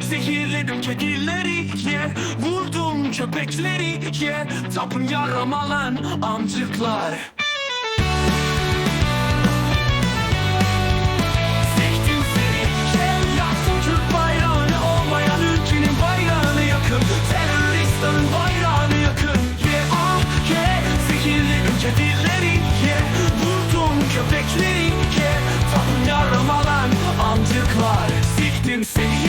Zehirledim kedileri vurdum köpekleri tapın yaramalan amcıklar. Siktim seni yaktım Türk bayrağını, olmayan ülkenin bayrağını yakın, teröristlerin bayrağını yakın. Zehirledim kedileri vurdum köpekleri tapın yaramalan amcıklar. Siktim seni